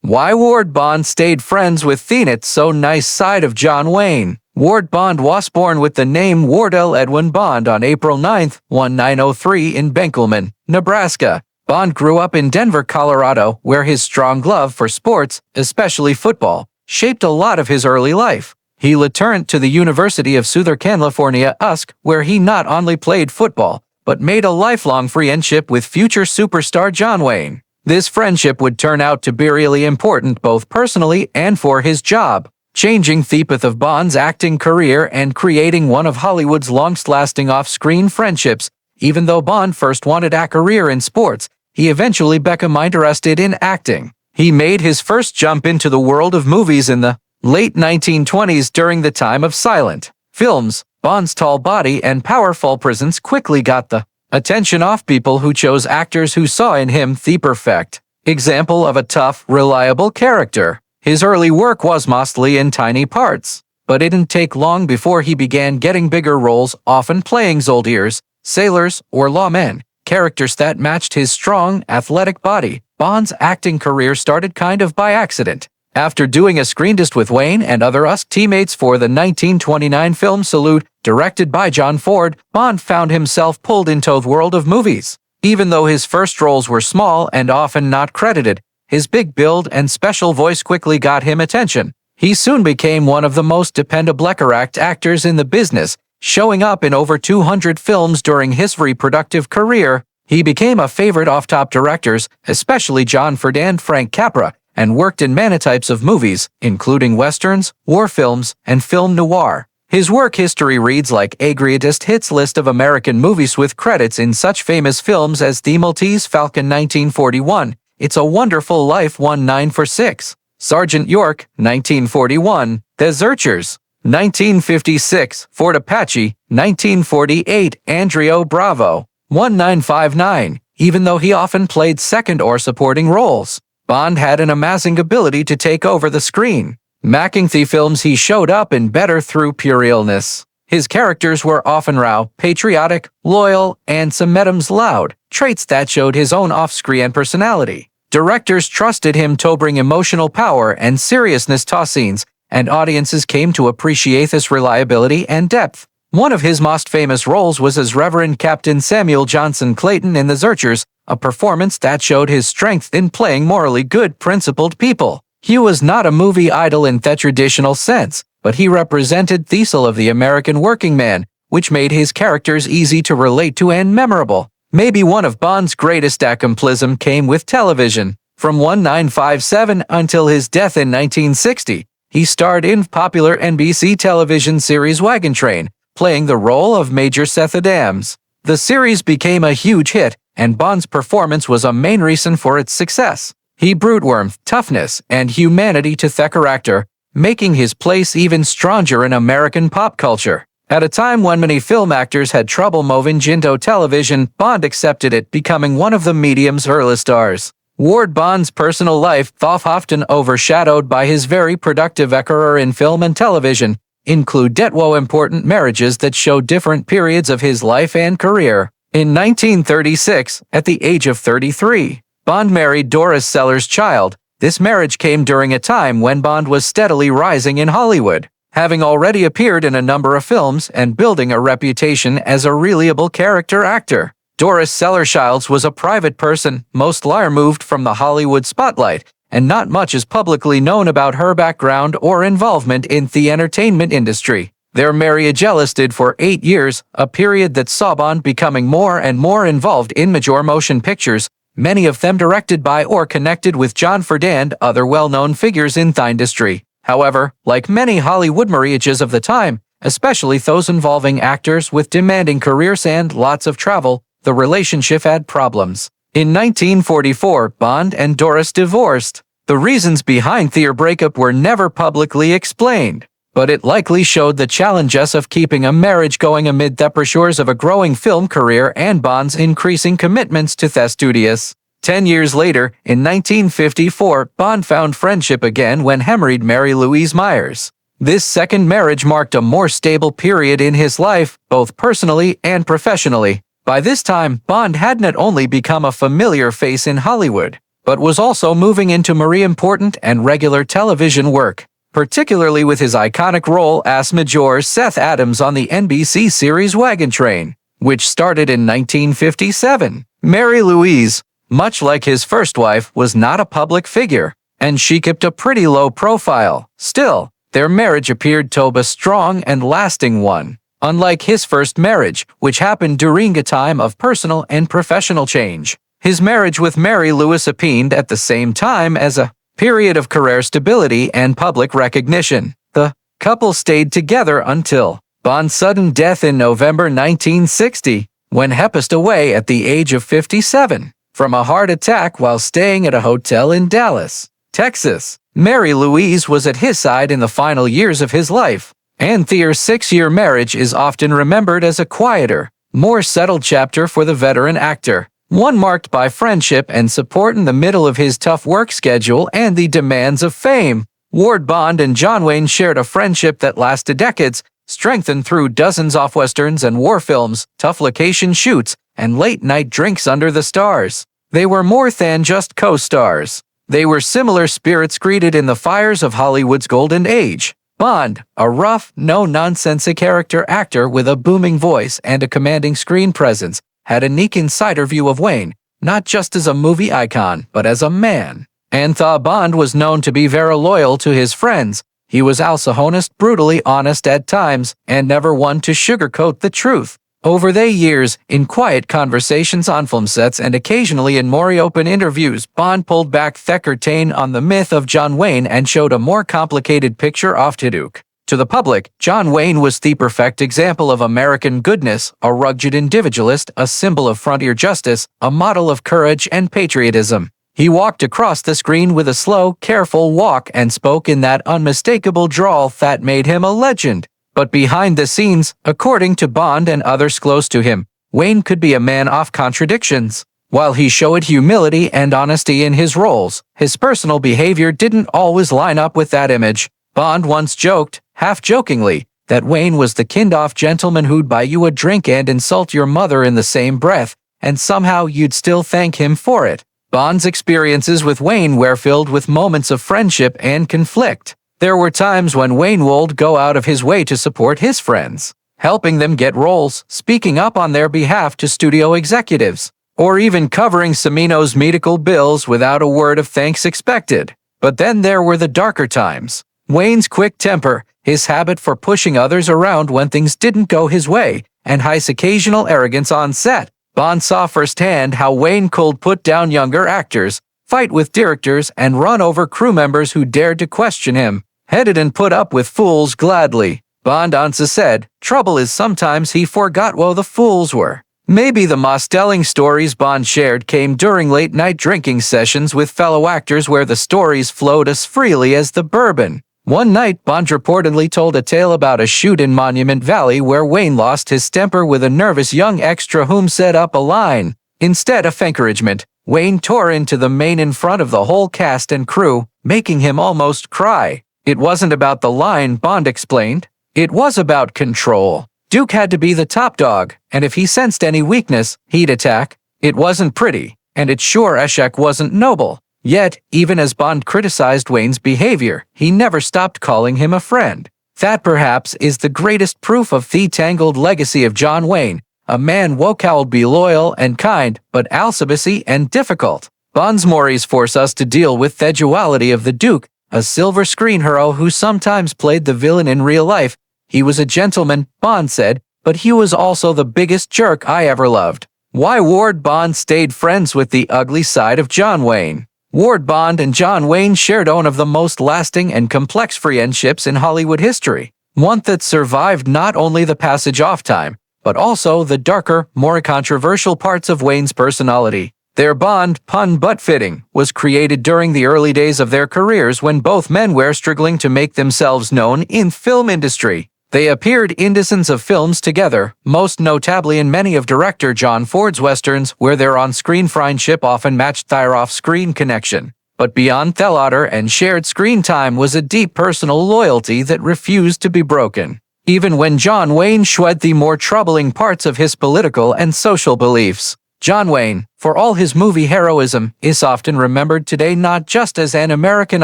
Why Ward Bond stayed friends with Thenet's so nice side of John Wayne. Ward Bond was born with the name Wardell Edwin Bond on April 9, 1903 in Benkelman, Nebraska. Bond grew up in Denver, Colorado, where his strong love for sports, especially football, shaped a lot of his early life. He returned to the University of Southern California, where he not only played football, but made a lifelong friendship with future superstar John Wayne. This friendship would turn out to be really important both personally and for his job, changing the path of Bond's acting career and creating one of Hollywood's longest-lasting off-screen friendships. Even though Bond first wanted a career in sports, he eventually became interested in acting. He made his first jump into the world of movies in the late 1920s during the time of silent films. Bond's tall body and powerful presence quickly got the attention of people who chose actors who saw in him the perfect example of a tough, reliable character. His early work was mostly in tiny parts, but it didn't take long before he began getting bigger roles, often playing soldiers, sailors, or lawmen, characters that matched his strong, athletic body. Bond's acting career started kind of by accident. After doing a screen test with Wayne and other teammates for the 1929 film Salute, directed by John Ford, Bond found himself pulled into the world of movies. Even though his first roles were small and often not credited, his big build and special voice quickly got him attention. He soon became one of the most dependable actors in the business, showing up in over 200 films during his reproductive career. He became a favorite of top directors, especially John Ford and Frank Capra, and worked in many types of movies, including westerns, war films, and film noir. His work history reads like a greatest hits list of American movies with credits in such famous films as The Maltese Falcon 1941, It's a Wonderful Life 1946, Sergeant York 1941, The Searchers 1956, Fort Apache 1948, Andrea Bravo 1959. Even though he often played second or supporting roles, Bond had an amazing ability to take over the screen, making the films he showed up in better through pure illness. His characters were often raw, patriotic, loyal, and sometimes loud, traits that showed his own off-screen personality. Directors trusted him to bring emotional power and seriousness to scenes, and audiences came to appreciate his reliability and depth. One of his most famous roles was as Reverend Captain Samuel Johnson Clayton in The Searchers, a performance that showed his strength in playing morally good, principled people. He was not a movie idol in the traditional sense, but he represented the soul of the American working man, which made his characters easy to relate to and memorable. Maybe one of Bond's greatest accomplishments came with television. From 1957 until his death in 1960, he starred in popular NBC television series Wagon Train, playing the role of Major Seth Adams. The series became a huge hit, and Bond's performance was a main reason for its success. He brought warmth, toughness, and humanity to the character, making his place even stronger in American pop culture. At a time when many film actors had trouble moving into television, Bond accepted it, becoming one of the medium's early stars. Ward Bond's personal life, though often overshadowed by his very productive career in film and television, include important marriages that show different periods of his life and career. In 1936, at the age of 33, Bond married Doris Sellers Child. This marriage came during a time when Bond was steadily rising in Hollywood, having already appeared in a number of films and building a reputation as a reliable character actor. Doris Sellers Child was a private person, most removed from the Hollywood spotlight, and not much is publicly known about her background or involvement in the entertainment industry. Their marriage lasted for 8 years, a period that saw Bond becoming more and more involved in major motion pictures, many of them directed by or connected with John Ford and other well-known figures in the industry. However, like many Hollywood marriages of the time, especially those involving actors with demanding careers and lots of travel, the relationship had problems. In 1944, Bond and Doris divorced. The reasons behind their breakup were never publicly explained, but it likely showed the challenges of keeping a marriage going amid the pressures of a growing film career and Bond's increasing commitments to the studios. 10 years later, in 1954, Bond found friendship again when he married Mary Louise Myers. This second marriage marked a more stable period in his life, both personally and professionally. By this time, Bond had not only become a familiar face in Hollywood, but was also moving into more important and regular television work, particularly with his iconic role as Major Seth Adams on the NBC series Wagon Train, which started in 1957. Mary Louise, much like his first wife, was not a public figure, and she kept a pretty low profile. Still, their marriage appeared to be a strong and lasting one. Unlike his first marriage, which happened during a time of personal and professional change, his marriage with Mary Louise happened at the same time as a period of career stability and public recognition. The couple stayed together until Bond's sudden death in November 1960, when he passed away at the age of 57 from a heart attack while staying at a hotel in Dallas, Texas. Mary Louise was at his side in the final years of his life, and their 6-year marriage is often remembered as a quieter, more settled chapter for the veteran actor, one marked by friendship and support in the middle of his tough work schedule and the demands of fame. Ward Bond and John Wayne shared a friendship that lasted decades, strengthened through dozens of westerns and war films, tough location shoots, and late-night drinks under the stars. They were more than just co-stars. They were similar spirits greeted in the fires of Hollywood's golden age. Bond, a rough, no-nonsense character actor with a booming voice and a commanding screen presence, had a unique insider view of Wayne, not just as a movie icon, but as a man. And though Bond was known to be very loyal to his friends, he was also honest, brutally honest at times, and never one to sugarcoat the truth. Over the years, in quiet conversations on film sets and occasionally in more open interviews, Bond pulled back the curtain on the myth of John Wayne and showed a more complicated picture of the Duke. To the public, John Wayne was the perfect example of American goodness, a rugged individualist, a symbol of frontier justice, a model of courage and patriotism. He walked across the screen with a slow, careful walk and spoke in that unmistakable drawl that made him a legend. But behind the scenes, according to Bond and others close to him, Wayne could be a man of contradictions. While he showed humility and honesty in his roles, his personal behavior didn't always line up with that image. Bond once joked, half-jokingly, that Wayne was the kind of gentleman who'd buy you a drink and insult your mother in the same breath, and somehow you'd still thank him for it. Bond's experiences with Wayne were filled with moments of friendship and conflict. There were times when Wayne would go out of his way to support his friends, helping them get roles, speaking up on their behalf to studio executives, or even covering Cimino's medical bills without a word of thanks expected. But then there were the darker times. Wayne's quick temper, his habit for pushing others around when things didn't go his way, and his occasional arrogance on set. Bond saw firsthand how Wayne could put down younger actors, fight with directors, and run over crew members who dared to question him. Headed and put up with fools gladly. Bond once said, "Trouble is sometimes he forgot what the fools were." Maybe the most telling stories Bond shared came during late-night drinking sessions with fellow actors where the stories flowed as freely as the bourbon. One night, Bond reportedly told a tale about a shoot in Monument Valley where Wayne lost his temper with a nervous young extra whom set up a line. Instead of encouragement, Wayne tore into the main in front of the whole cast and crew, making him almost cry. It wasn't about the line, Bond explained. It was about control. Duke had to be the top dog, and if he sensed any weakness, he'd attack. It wasn't pretty, and it sure as heck wasn't noble. Yet, even as Bond criticized Wayne's behavior, he never stopped calling him a friend. That perhaps is the greatest proof of the tangled legacy of John Wayne, a man would be loyal and kind, but also busy and difficult. Bond's mores force us to deal with the duality of the Duke, a silver screen hero who sometimes played the villain in real life. He was a gentleman, Bond said, but he was also the biggest jerk I ever loved. Why Ward Bond stayed friends with the ugly side of John Wayne. Ward Bond and John Wayne shared one of the most lasting and complex friendships in Hollywood history, one that survived not only the passage of time, but also the darker, more controversial parts of Wayne's personality. Their bond, pun but fitting, was created during the early days of their careers when both men were struggling to make themselves known in film industry. They appeared in dozens of films together, most notably in many of director John Ford's westerns, where their on-screen friendship often matched their off-screen connection. But beyond theater and shared screen time was a deep personal loyalty that refused to be broken. Even when John Wayne shed the more troubling parts of his political and social beliefs, John Wayne, for all his movie heroism, is often remembered today not just as an American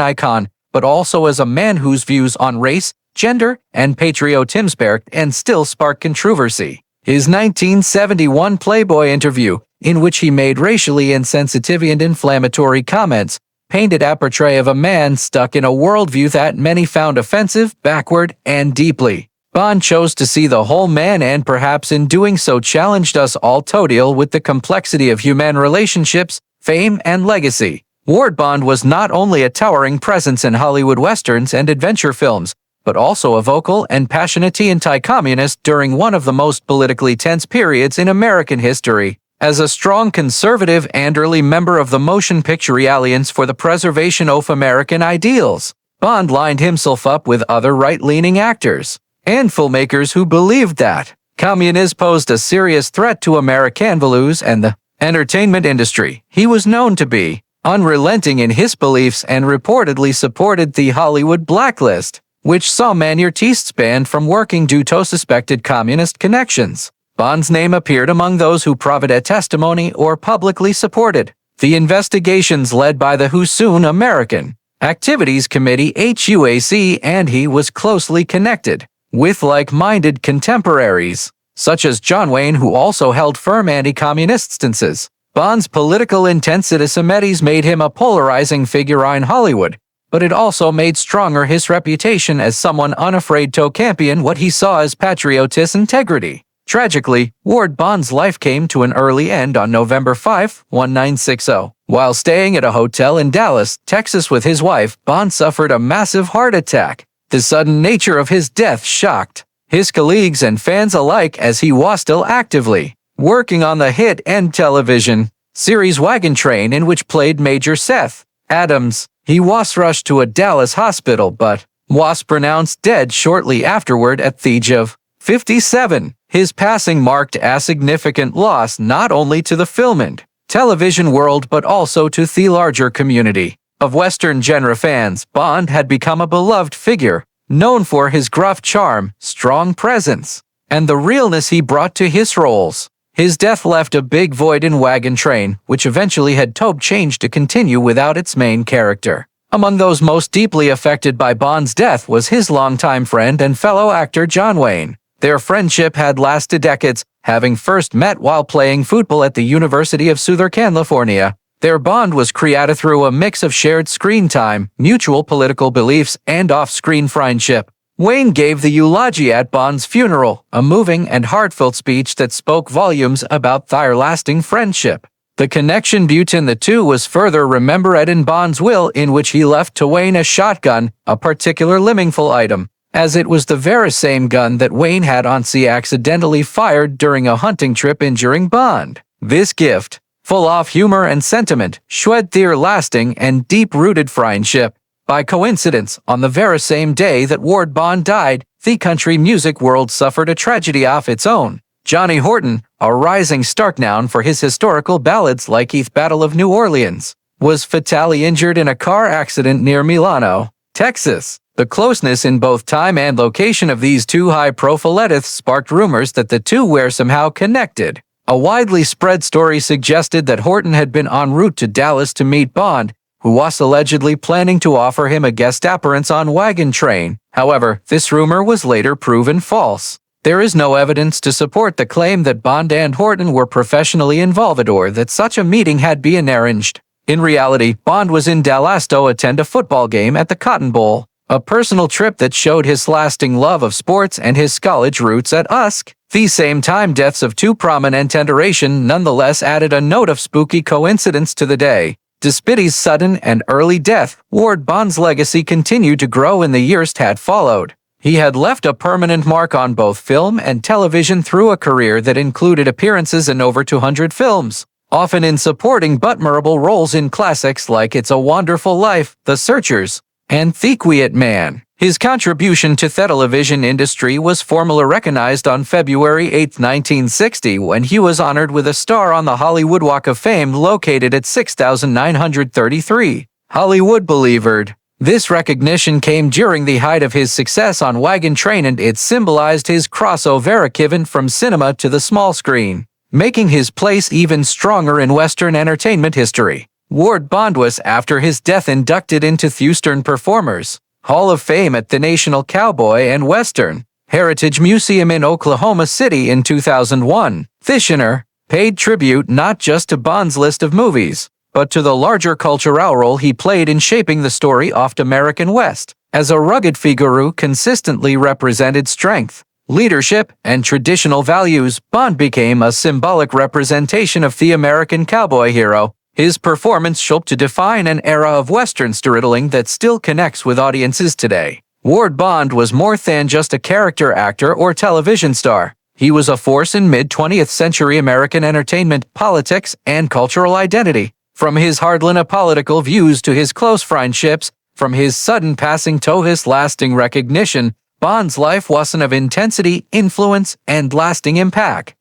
icon, but also as a man whose views on race, gender, and patriotism sparked and still spark controversy. His 1971 Playboy interview, in which he made racially insensitive and inflammatory comments, painted a portrait of a man stuck in a worldview that many found offensive, backward, and deeply. Bond chose to see the whole man and perhaps in doing so challenged us all to deal with the complexity of human relationships, fame, and legacy. Ward Bond was not only a towering presence in Hollywood westerns and adventure films, but also a vocal and passionate anti-communist during one of the most politically tense periods in American history. As a strong conservative and early member of the Motion Picture Alliance for the Preservation of American Ideals, Bond lined himself up with other right-leaning actors and filmmakers who believed that communism posed a serious threat to American values and the entertainment industry. He was known to be unrelenting in his beliefs and reportedly supported the Hollywood blacklist, which saw many artists banned from working due to suspected communist connections. Bond's name appeared among those who provided testimony or publicly supported the investigations led by the Hussein American Activities Committee (HUAC), and he was closely connected with like-minded contemporaries, such as John Wayne, who also held firm anti-communist stances. Bond's political anti-Semitism made him a polarizing figure in Hollywood, but it also made stronger his reputation as someone unafraid to champion what he saw as patriotic integrity. Tragically, Ward Bond's life came to an early end on November 5, 1960. While staying at a hotel in Dallas, Texas with his wife, Bond suffered a massive heart attack. The sudden nature of his death shocked his colleagues and fans alike, as he was still actively working on the hit and television series Wagon Train, in which played Major Seth Adams. He was rushed to a Dallas hospital but was pronounced dead shortly afterward at the age of 57. His passing marked a significant loss not only to the film and television world but also to the larger community of Western genre fans. Bond had become a beloved figure, known for his gruff charm, strong presence, and the realness he brought to his roles. His death left a big void in Wagon Train, which eventually had to change to continue without its main character. Among those most deeply affected by Bond's death was his longtime friend and fellow actor John Wayne. Their friendship had lasted decades, having first met while playing football at the University of Southern California. Their bond was created through a mix of shared screen time, mutual political beliefs, and off-screen friendship. Wayne gave the eulogy at Bond's funeral, a moving and heartfelt speech that spoke volumes about their lasting friendship. The connection between the two was further remembered in Bond's will, in which he left to Wayne a shotgun, a particular meaningful item, as it was the very same gun that Wayne had on sea accidentally fired during a hunting trip, injuring Bond. This gift, full of humor and sentiment, showed their lasting and deep-rooted friendship. By coincidence, on the very same day that Ward Bond died, the country music world suffered a tragedy of its own. Johnny Horton, a rising star known for his historical ballads like "The Battle of New Orleans," was fatally injured in a car accident near Milano, Texas. The closeness in both time and location of these two high-profile artists sparked rumors that the two were somehow connected. A widely spread story suggested that Horton had been en route to Dallas to meet Bond, who was allegedly planning to offer him a guest appearance on Wagon Train. However, this rumor was later proven false. There is no evidence to support the claim that Bond and Horton were professionally involved or that such a meeting had been arranged. In reality, Bond was in Dallas to attend a football game at the Cotton Bowl, a personal trip that showed his lasting love of sports and his college roots at USC. The same time, deaths of two prominent generations nonetheless added a note of spooky coincidence to the day. Despite his sudden and early death, Ward Bond's legacy continued to grow in the years that followed. He had left a permanent mark on both film and television through a career that included appearances in over 200 films, often in supporting but memorable roles in classics like It's a Wonderful Life, The Searchers, and The Quiet Man. His contribution to the television industry was formally recognized on February 8, 1960, when he was honored with a star on the Hollywood Walk of Fame located at 6933 Hollywood Boulevard. This recognition came during the height of his success on Wagon Train, and it symbolized his crossover given from cinema to the small screen. making his place even stronger in Western entertainment history. Ward Bond was, after his death, inducted into Houston Performers Hall of Fame at the National Cowboy and Western Heritage Museum in Oklahoma City in 2001. Thishner paid tribute not just to Bond's list of movies, but to the larger cultural role he played in shaping the story of the American West. As a rugged figure who consistently represented strength, leadership, and traditional values, Bond became a symbolic representation of the American cowboy hero. His performance helped to define an era of Western storytelling that still connects with audiences today. Ward Bond was more than just a character actor or television star. He was a force in mid-20th century American entertainment, politics, and cultural identity. From his hardline political views to his close friendships, from his sudden passing to his lasting recognition, Bond's life was one of intensity, influence, and lasting impact.